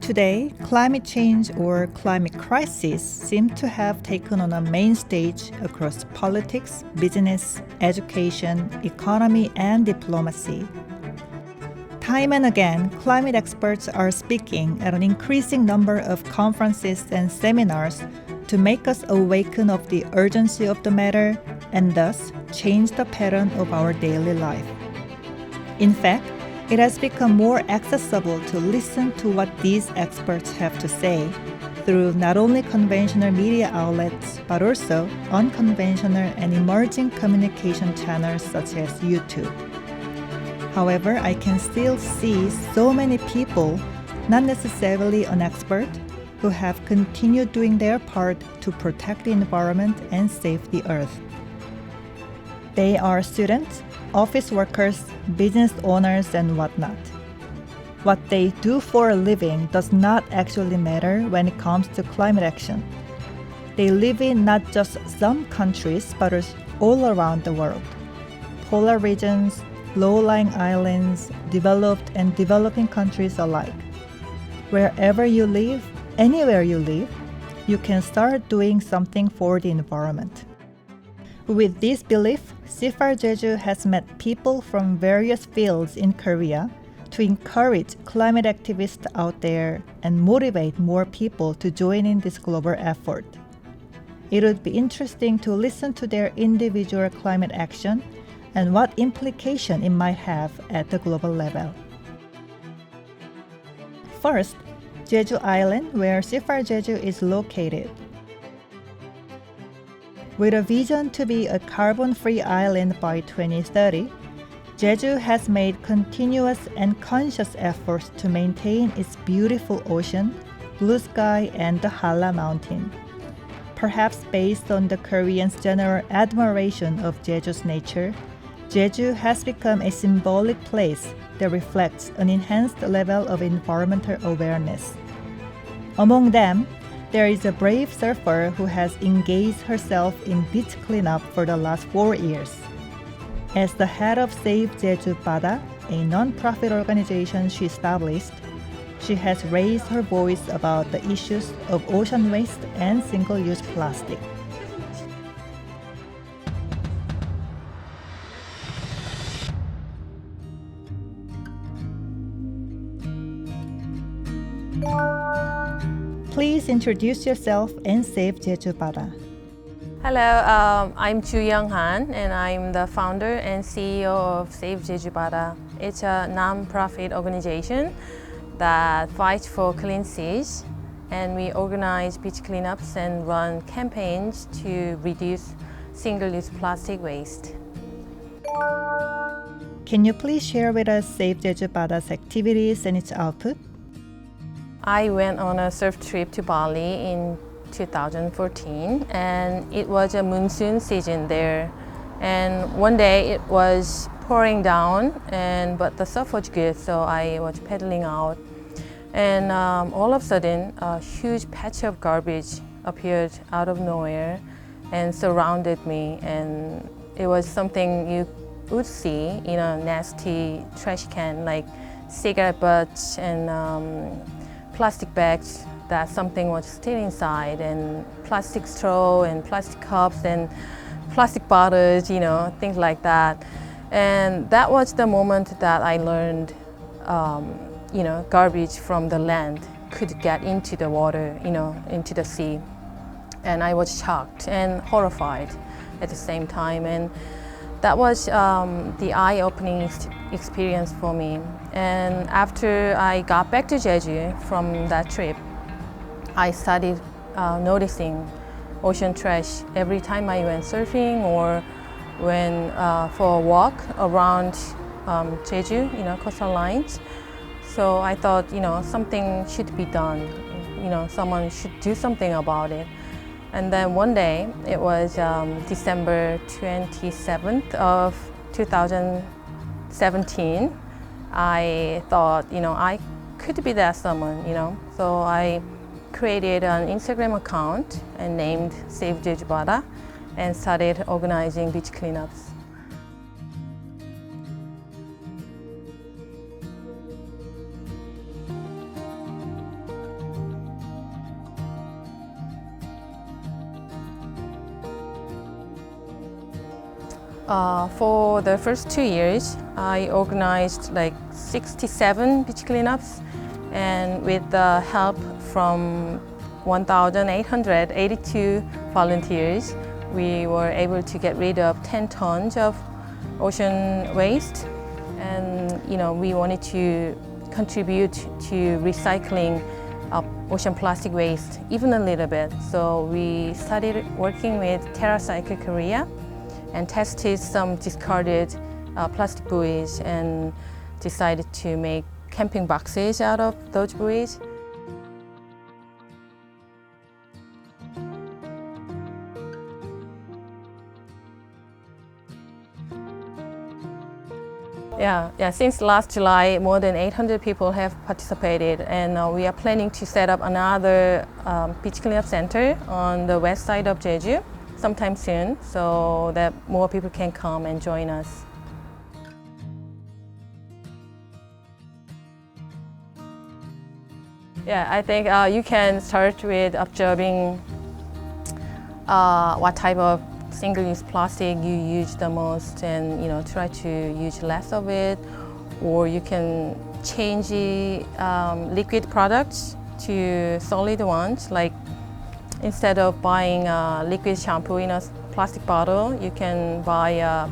Today, climate change or climate crisis seem to have taken on a main stage across politics, business, education, economy, and diplomacy. Time and again, climate experts are speaking at an increasing number of conferences and seminars to make us awaken of the urgency of the matter and thus change the pattern of our daily life. In fact, it has become more accessible to listen to what these experts have to say through not only conventional media outlets but also unconventional and emerging communication channels such as YouTube. However, I can still see so many people, not necessarily an expert, who have continued doing their part to protect the environment and save the earth. They are students, office workers, business owners, and whatnot. What they do for a living does not actually matter when it comes to climate action. They live in not just some countries, but all around the world. Polar regions, low-lying islands, developed and developing countries alike. Wherever you live, anywhere you live, you can start doing something for the environment. With this belief, CIFAL Jeju has met people from various fields in Korea to encourage climate activists out there and motivate more people to join in this global effort. It would be interesting to listen to their individual climate action and what implication it might have at the global level. First, Jeju Island, where CIFAL Jeju is located. With a vision to be a carbon-free island by 2030, Jeju has made continuous and conscious efforts to maintain its beautiful ocean, blue sky, and the Halla Mountain. Perhaps based on the Koreans' general admiration of Jeju's nature, Jeju has become a symbolic place that reflects an enhanced level of environmental awareness. Among them, there is a brave surfer who has engaged herself in beach cleanup for the last 4 years. As the head of Save Jeju Bada, a non-profit organization she established, she has raised her voice about the issues of ocean waste and single-use plastic. Please introduce yourself and Save Jeju Bada. Hello, I'm Jooyoung Han, and I'm the founder and CEO of Save Jeju Bada. It's a non-profit organization that fights for clean seas, and we organize beach cleanups and run campaigns to reduce single-use plastic waste. Can you please share with us Save Jeju Bada's activities and its output? I went on a surf trip to Bali in 2014, and it was a monsoon season there. And one day it was pouring down, but the surf was good, so I was paddling out. And all of a sudden, a huge patch of garbage appeared out of nowhere and surrounded me. And it was something you would see in a nasty trash can, like cigarette butts and plastic bags that something was still inside, and plastic straw and plastic cups and plastic bottles, things like that. And that was the moment that I learned, garbage from the land could get into the water, into the sea. And I was shocked and horrified at the same time. And that was the eye-opening experience for me. And after I got back to Jeju from that trip, I started noticing ocean trash every time I went surfing or when for a walk around Jeju, coastal lines. So I thought, something should be done. Someone should do something about it. And then one day, it was December 27th of 2017. I thought, I could be that someone, So I created an Instagram account and named Save Jeju Bada and started organizing beach cleanups. For the first 2 years, I organized like 67 beach cleanups, and with the help from 1,882 volunteers, we were able to get rid of 10 tons of ocean waste. And we wanted to contribute to recycling ocean plastic waste even a little bit. So we started working with TerraCycle Korea and tested some discarded plastic buoys and decided to make camping boxes out of those buoys. Yeah. Since last July, more than 800 people have participated, and we are planning to set up another beach cleanup center on the west side of Jeju sometime soon, so that more people can come and join us. Yeah, I think you can start with observing what type of single-use plastic you use the most, and try to use less of it, or you can change the liquid products to solid ones. Like instead of buying liquid shampoo in a plastic bottle, you can buy a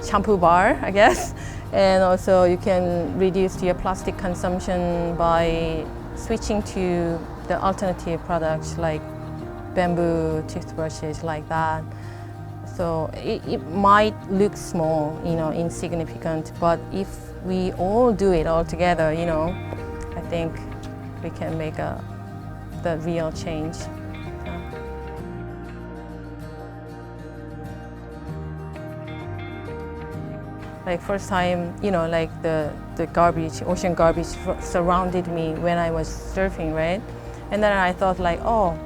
shampoo bar, I guess. And also you can reduce your plastic consumption by switching to the alternative products like bamboo toothbrushes, like that. So it might look small, insignificant, but if we all do it all together, I think we can make the real change. Like first time, like the garbage, ocean garbage surrounded me when I was surfing, right? And then I thought like, oh,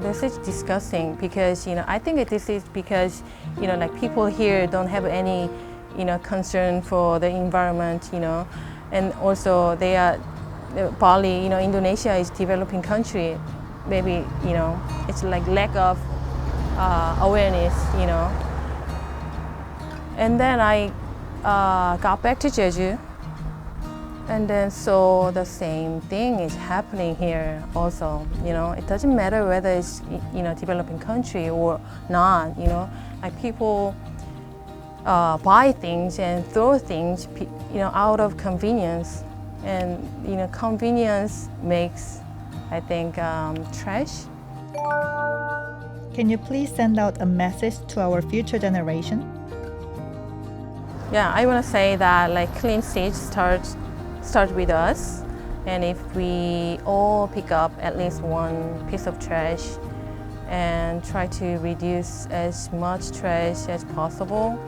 this is disgusting, because I think this is because like people here don't have any concern for the environment, and also they are Bali, Indonesia is developing country. Maybe it's like lack of awareness, And then I got back to Jeju, and then saw the same thing is happening here also. It doesn't matter whether it's developing country or not. Like people buy things and throw things out of convenience, and convenience makes, I think, trash. Can you please send out a message to our future generation? Yeah, I want to say that like clean cities start with us, and if we all pick up at least one piece of trash and try to reduce as much trash as possible,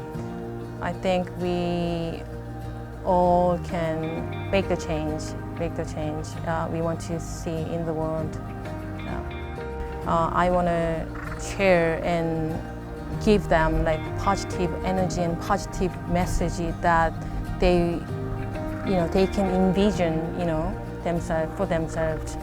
I think we all can make the change we want to see in the world. I want to share and give them like positive energy and positive message that they can envision, for themselves.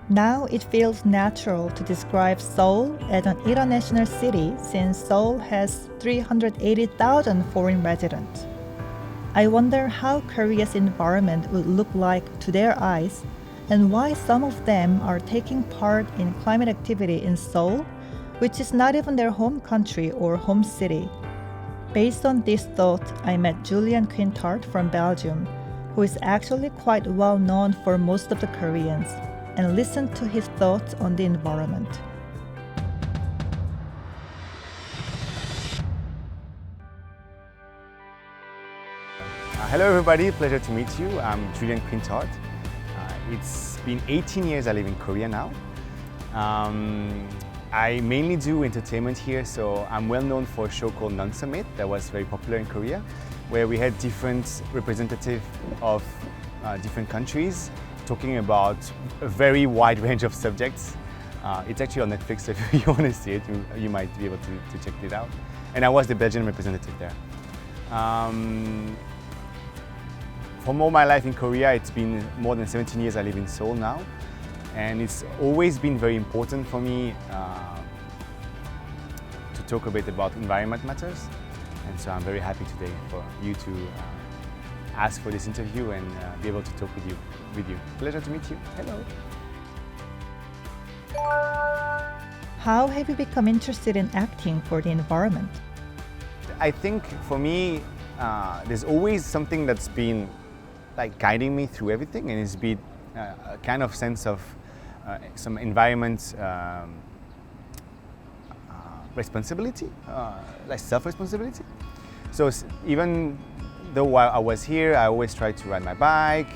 Now it feels natural to describe Seoul as an international city, since Seoul has 380,000 foreign residents. I wonder how Korea's environment would look like to their eyes, and why some of them are taking part in climate activity in Seoul, which is not even their home country or home city. Based on this thought, I met Julian Quintart from Belgium, who is actually quite well known for most of the Koreans, and listened to his thoughts on the environment. Hello everybody, pleasure to meet you. I'm Julian Quintart. It's been 18 years I live in Korea now. I mainly do entertainment here, so I'm well known for a show called Non-Summit that was very popular in Korea, where we had different representatives of different countries talking about a very wide range of subjects. It's actually on Netflix, so if you want to see it, you might be able to check it out. And I was the Belgian representative there. From all my life in Korea, it's been more than 17 years I live in Seoul now. And it's always been very important for me talk a bit about environment matters. And so I'm very happy today for you to ask for this interview and be able to talk with you. Pleasure to meet you. Hello. How have you become interested in acting for the environment? I think for me, there's always something that's been like guiding me through everything, and it's been a kind of sense of some environment responsibility, like self-responsibility. So even though while I was here, I always tried to ride my bike.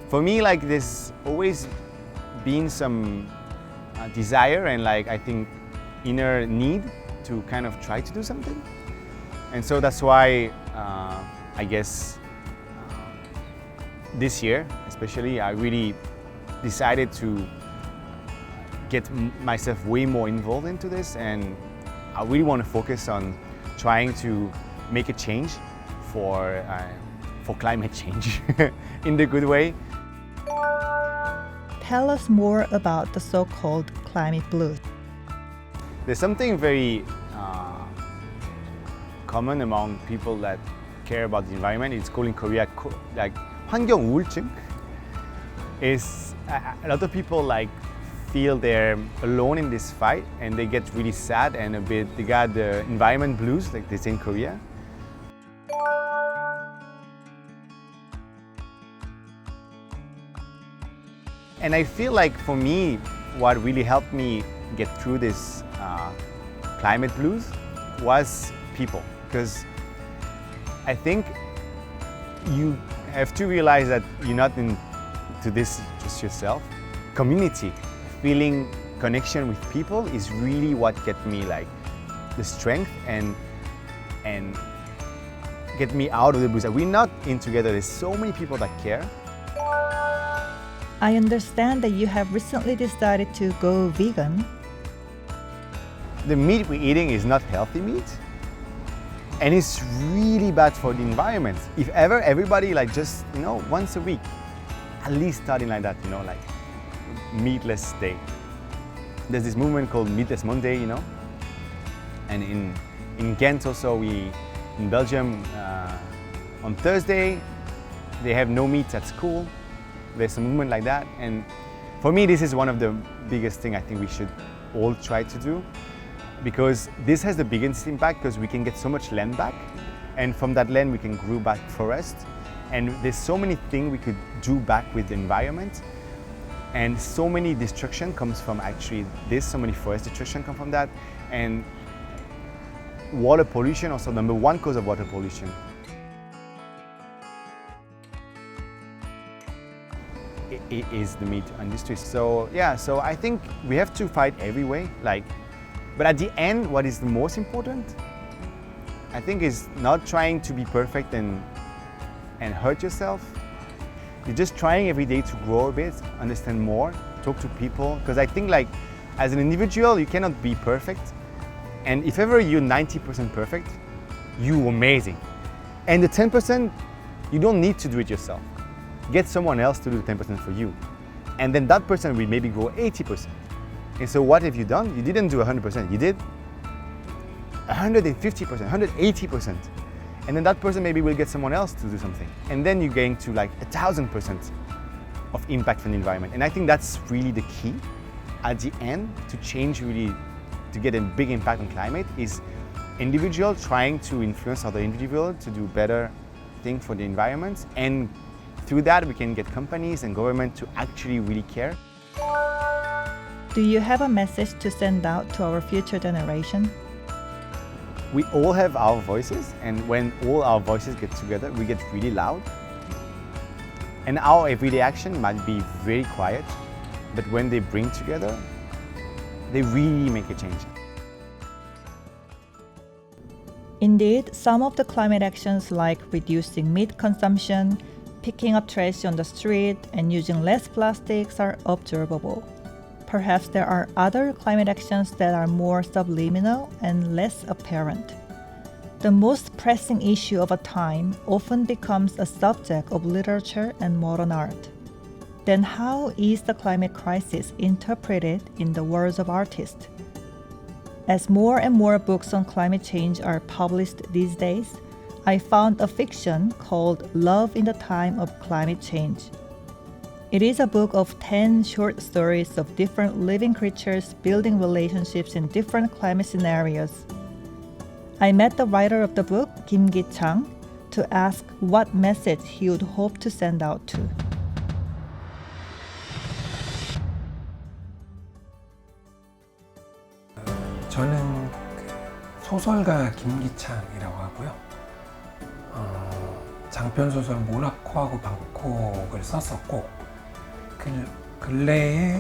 For me, like there's always been some desire and like I think inner need to kind of try to do something. And so that's why I guess this year especially I really decided to get myself way more involved into this, and I really want to focus on trying to make a change for climate change in the good way. Tell us more about the so-called climate blues. There's something very common among people that care about the environment. It's called in Korea like 환경 우울증. Is a lot of people like feel they're alone in this fight and they get really sad and a bit, they got the environment blues like they say in Korea. And I feel like for me, what really helped me get through this climate blues was people. Because I think you have to realize that you're not into this just yourself. Community, feeling connection with people is really what get me like the strength and get me out of the blues. We're not in together, there's so many people that care. I understand that you have recently decided to go vegan. The meat we're eating is not healthy meat, and it's really bad for the environment. If ever everybody like just, once a week, at least starting like that, like meatless day. There's this movement called Meatless Monday, and in Ghent also, in Belgium, on Thursday, they have no meat at school. There's a movement like that, and for me this is one of the biggest things I think we should all try to do, because this has the biggest impact because we can get so much land back, and from that land we can grow back forest, and there's so many things we could do back with the environment, and so many destruction comes from actually this, so many forest destruction come from that, and water pollution also number one cause of water pollution. It is the meat industry. So yeah, so I think we have to fight every way, but at the end, what is the most important, I think, is not trying to be perfect and hurt yourself. You're just trying every day to grow a bit, understand more, talk to people, because I think like as an individual, you cannot be perfect. And if ever you're 90% perfect, you're amazing. And the 10%, you don't need to do it yourself. Get someone else to do the 10% for you. And then that person will maybe grow 80%. And so what have you done? You didn't do 100%, you did 150%, 180%. And then that person maybe will get someone else to do something. And then you're getting to like 1,000% of impact on the environment. And I think that's really the key at the end to change really, to get a big impact on climate, is individual trying to influence other individual to do better thing for the environment, and through that we can get companies and government to actually really care. Do you have a message to send out to our future generation? We all have our voices, and when all our voices get together, we get really loud. And our everyday action might be very quiet, but when they bring together, they really make a change. Indeed, some of the climate actions like reducing meat consumption, picking up trash on the street, and using less plastics are observable. Perhaps there are other climate actions that are more subliminal and less apparent. The most pressing issue of a time often becomes a subject of literature and modern art. Then how is the climate crisis interpreted in the words of artists? As more and more books on climate change are published these days, I found a fiction called Love in the Time of Climate Change. It is a book of 10 short stories of different living creatures building relationships in different climate scenarios. I met the writer of the book, Kichang, to ask what message he would hope to send out to. 저는 소설가 김기창이라고 하고요. 장편 소설 모나코하고 방콕을 썼었고, 근래에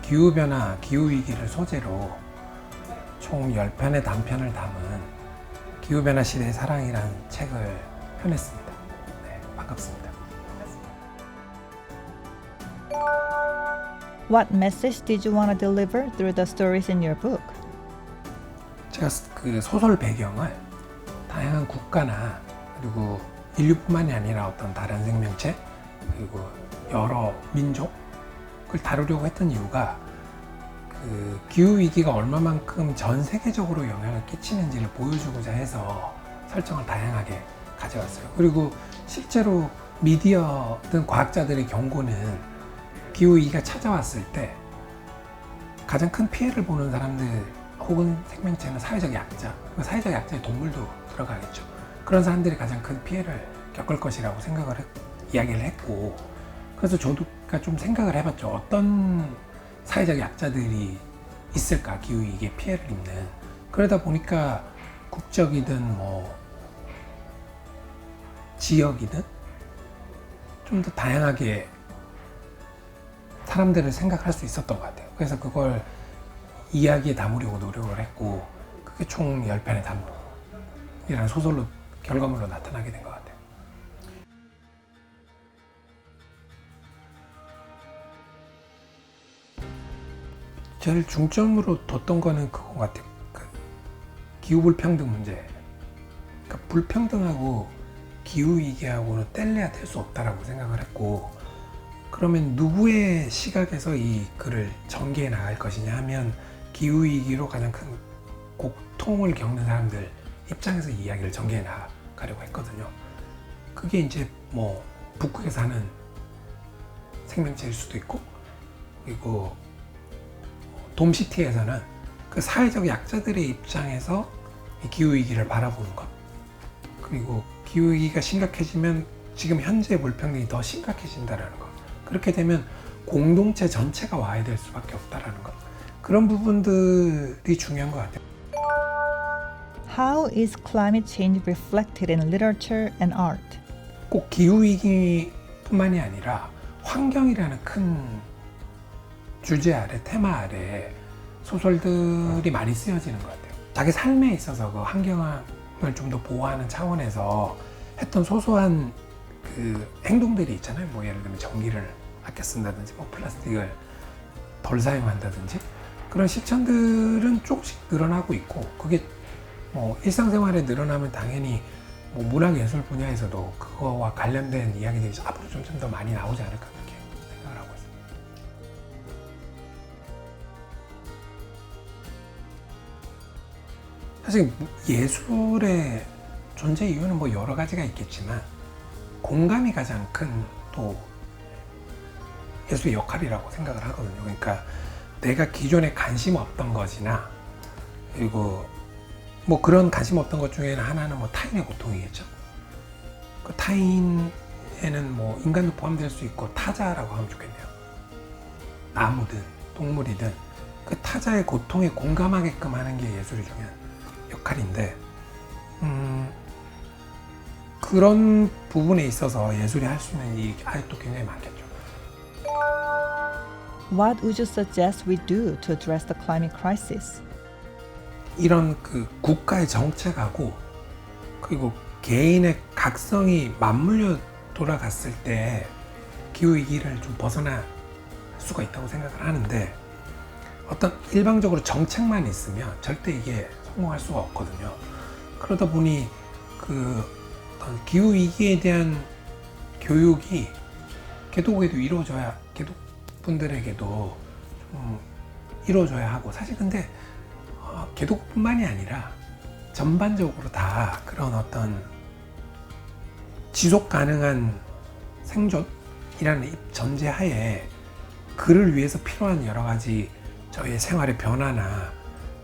기후변화, 기후위기를 소재로 총 10편의 단편을 담은 기후변화 시대의 사랑이라는 책을 펴냈습니다. 네, 반갑습니다. What message did you want to deliver through the stories in your book? 제가 그 소설 배경을 다양한 국가나 그리고 인류뿐만이 아니라 어떤 다른 생명체 그리고 여러 민족을 다루려고 했던 이유가 그 기후위기가 얼마만큼 전 세계적으로 영향을 끼치는지를 보여주고자 해서 설정을 다양하게 가져왔어요. 그리고 실제로 미디어든 과학자들의 경고는 기후위기가 찾아왔을 때 가장 큰 피해를 보는 사람들 혹은 생명체는 사회적 약자, 사회적 약자의 동물도 들어가겠죠. 그런 사람들이 가장 큰 피해를 겪을 것이라고 이야기를 했고, 그래서 저도 좀 생각을 해봤죠. 어떤 사회적 약자들이 있을까, 기후위기에 피해를 입는. 그러다 보니까 국적이든 지역이든 좀 더 다양하게 사람들을 생각할 수 있었던 것 같아요. 그래서 그걸 이야기에 담으려고 노력을 했고, 그게 총 10편의 단편이라는 소설로 결과물로 나타나게 된 것 같아요. 제일 중점으로 뒀던 거는 그거 같아요. 기후 불평등 문제. 그러니까 불평등하고 기후위기하고는 뗄래야 뗄 수 없다라고 생각을 했고, 그러면 누구의 시각에서 이 글을 전개해 나갈 것이냐 하면 기후위기로 가장 큰 고통을 겪는 사람들 입장에서 이 이야기를 전개해 나가려고 했거든요. 그게 이제 북극에 사는 생명체일 수도 있고, 그리고 돔시티에서는 그 사회적 약자들의 입장에서 이 기후위기를 바라보는 것, 그리고 기후위기가 심각해지면 지금 현재의 불평등이 더 심각해진다는 것, 그렇게 되면 공동체 전체가 와야 될 수밖에 없다는 것, 그런 부분들이 중요한 것 같아요. How is climate change reflected in literature and art? 꼭 기후위기뿐만이 아니라 환경이라는 큰 주제 아래, 테마 아래 소설들이 많이 쓰여지는 것 같아요. 자기 삶에 있어서 그 환경을 좀 더 보호하는 차원에서 했던 소소한 그 행동들이 있잖아요. 예를 들면 전기를 아껴 쓴다든지, 플라스틱을 덜 사용한다든지, 그런 실천들은 조금씩 늘어나고 있고, 그게 일상생활에 늘어나면 당연히 문학예술 분야에서도 그거와 관련된 이야기들이 앞으로 좀 더 많이 나오지 않을까 그렇게 생각을 하고 있습니다. 사실 예술의 존재 이유는 여러 가지가 있겠지만 공감이 가장 큰 또 예술의 역할이라고 생각을 하거든요. 그러니까 내가 기존에 관심 없던 것이나, 그리고 그런 관심 없던 것 중에는 하나는 타인의 고통이겠죠. 그 타인에는 인간도 포함될 수 있고 타자라고 하면 좋겠네요. 나무든 동물이든 그 타자의 고통에 공감하게끔 하는 게 예술의 중요한 역할인데, 그런 부분에 있어서 예술이 할 수 있는 일이 아직도 굉장히 많겠죠. What would you suggest we do to address the climate crisis? 이런 그 국가의 정책하고 그리고 개인의 각성이 맞물려 돌아갔을 때 기후위기를 좀 벗어날 수가 있다고 생각을 하는데, 어떤 일방적으로 정책만 있으면 절대 이게 성공할 수가 없거든요. 그러다 보니 그 어떤 기후위기에 대한 교육이 개도국에도 이루어져야, 개도분들에게도 좀 이루어져야 하고, 사실 근데 개도국뿐만이 아니라 전반적으로 다 그런 어떤 지속 가능한 생존이라는 전제하에 그를 위해서 필요한 여러 가지 저희의 생활의 변화나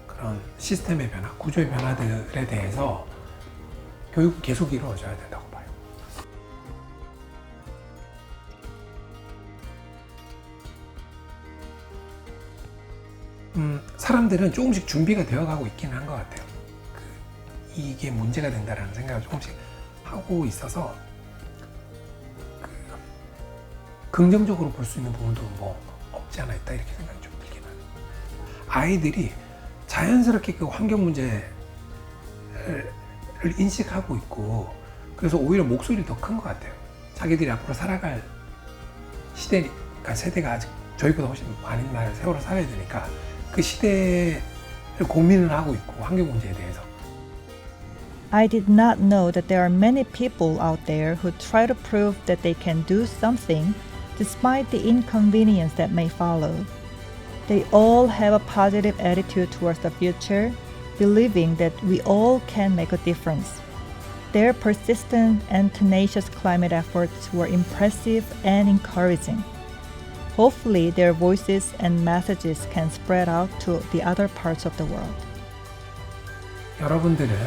그런 시스템의 변화, 구조의 변화들에 대해서 교육은 계속 이루어져야 된다고 봐요. 사람들은 조금씩 준비가 되어가고 있기는 한 것 같아요. 이게 문제가 된다라는 생각을 조금씩 하고 있어서 긍정적으로 볼 수 있는 부분도 뭐 없지 않아 있다 이렇게 생각이 좀 들긴 하네요. 아이들이 자연스럽게 그 환경 문제를 인식하고 있고 그래서 오히려 목소리가 더 큰 것 같아요. 자기들이 앞으로 살아갈 시대니까 세대가 아직 저희보다 훨씬 많은 날 세월을 살아야 되니까 그 시대를 고민을 하고 있고 환경 문제에 대해서. I did not know that there are many people out there who try to prove that they can do something despite the inconvenience that may follow. They all have a positive attitude towards the future, believing that we all can make a difference. Their persistent and tenacious climate efforts were impressive and encouraging. Hopefully, their voices and messages can spread out to the other parts of the world. 여러분들은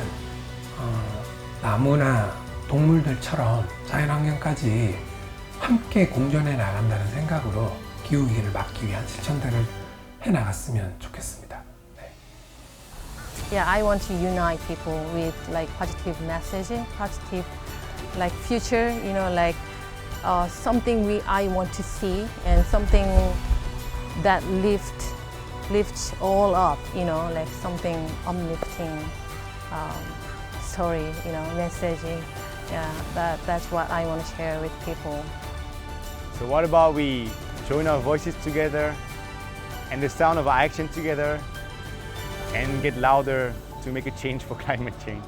나무나 동물들처럼 자연환경까지 함께 공존해 나간다는 생각으로 기후위기를 막기 위한 실천들을 해 나갔으면 좋겠습니다. 네. Yeah, I want to unite people with like positive messaging, positive like future, you know, like something I want to see and something that lifts all up, you know, like something uplifting story, you know, messaging. Yeah, that's what I want to share with people. So what about we join our voices together and the sound of our action together and get louder to make a change for climate change?